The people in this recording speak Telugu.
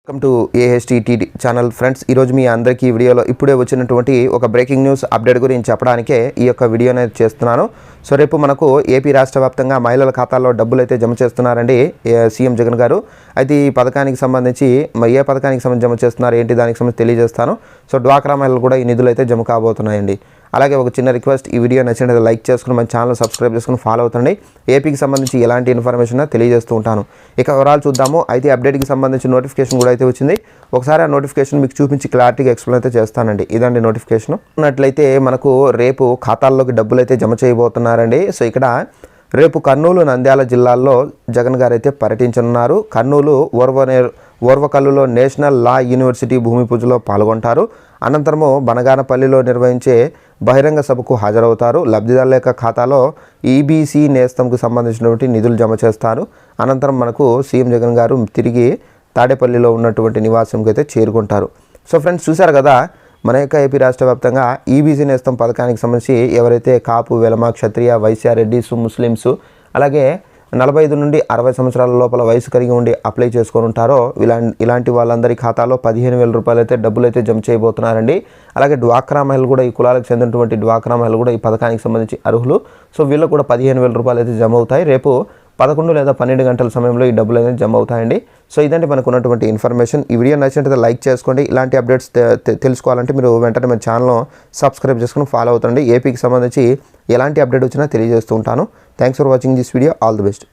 Welcome to AHT channel friends. ఈరోజు మీ అందరికీ ఈ వీడియోలో ఇప్పుడే వచ్చినటువంటి ఒక బ్రేకింగ్ న్యూస్ అప్డేట్ గురించి చెప్పడానికే ఈ యొక్క వీడియో అనేది చేస్తున్నాను. సో రేపు మనకు ఏపీ రాష్ట్ర వ్యాప్తంగా మహిళల ఖాతాల్లో డబ్బులు అయితే జమ చేస్తున్నారండి సీఎం జగన్ గారు. అయితే ఈ పథకానికి సంబంధించి ఏ పథకానికి సంబంధించి జమ చేస్తున్నారు ఏంటి దానికి సంబంధించి తెలియజేస్తాను. సో డ్వాక్రా మహిళలు కూడా ఈ నిధులు అయితే జమ కాబోతున్నాయండి. అలాగే ఒక చిన్న రిక్వెస్ట్, ఈ వీడియో నచ్చినట్లయితే లైక్ చేసుకుని మన ఛానల్ సబ్స్క్రైబ్ చేసుకుని ఫాలో అవుతండి. ఏపీకి సంబంధించి ఎలాంటి ఇన్ఫర్మేషన్ తెలియజేస్తూ ఉంటాను. ఇక వివరాలు చూద్దాము. అయితే అప్డేట్కి సంబంధించి నోటిఫికేషన్ కూడా అయితే వచ్చింది. ఒకసారి ఆ నోటిఫికేషన్ మీకు చూపించి క్లారిటీగా ఎక్స్ప్లెయిన్ అయితే చేస్తానండి. ఇదండి నోటిఫికేషన్. ఉన్నట్లయితే మనకు రేపు ఖాతాల్లోకి డబ్బులు అయితే జమ చేయబోతున్నారండి. సో ఇక్కడ రేపు కర్నూలు, నంద్యాల జిల్లాల్లో జగన్ గారు అయితే పర్యటించనున్నారు. కర్నూలు ఓర్వకల్లులో నేషనల్ లా యూనివర్సిటీ భూమి పూజలో పాల్గొంటారు. అనంతరము బనగానపల్లిలో నిర్వహించే బహిరంగ సభకు హాజరవుతారు. లబ్ధిదారుల యొక్క ఖాతాలో ఈబీసీ నేస్తంకు సంబంధించినటువంటి నిధులు జమ చేస్తారు. అనంతరం మనకు సీఎం జగన్ గారు తిరిగి తాడేపల్లిలో ఉన్నటువంటి నివాసంకి అయితే చేరుకుంటారు. సో ఫ్రెండ్స్, చూశారు కదా మన యొక్క ఏపీ రాష్ట్ర వ్యాప్తంగా ఈబీసీ నేస్తం పథకానికి సంబంధించి ఎవరైతే కాపు, వెలమ, క్షత్రియ, వైశ్య, రెడ్డిస్, ముస్లిమ్స్, అలాగే 45 నుండి 60 సంవత్సరాల లోపల వయసు కలిగి ఉండి అప్లై చేసుకొని ఉంటారో ఇలాంటి వాళ్ళందరి ఖాతాలో 15,000 రూపాయలు అయితే డబ్బులు అయితే జమ చేయబోతున్నారండి. అలాగే డ్వాక్రా మహిళలు కూడా, ఈ కులాలకు చెందినటువంటి డ్వాక్రా మహిళలు కూడా ఈ పథకానికి సంబంధించి అర్హులు. సో వీళ్ళకు కూడా 15,000 రూపాయలు అయితే జమ అవుతాయి. రేపు 11 లేదా 12 గంటల సమయంలో ఈ డబ్బులు అనేది జమ అవుతాయండి. సో ఇదంటే మనకు ఉన్నటువంటి ఇన్ఫర్మేషన్. ఈ వీడియో నచ్చినట్లయితే లైక్ చేసుకోండి. ఇలాంటి అప్డేట్స్ తెలుసుకోవాలంటే మీరు వెంటనే మన ఛానల్ సబ్స్క్రైబ్ చేసుకుని ఫాలో అవుతండి. ఏపీకి సంబంధించి ఎలాంటి అప్డేట్ వచ్చినా తెలియజేస్తూ ఉంటాను. Thanks for watching this video. All the best.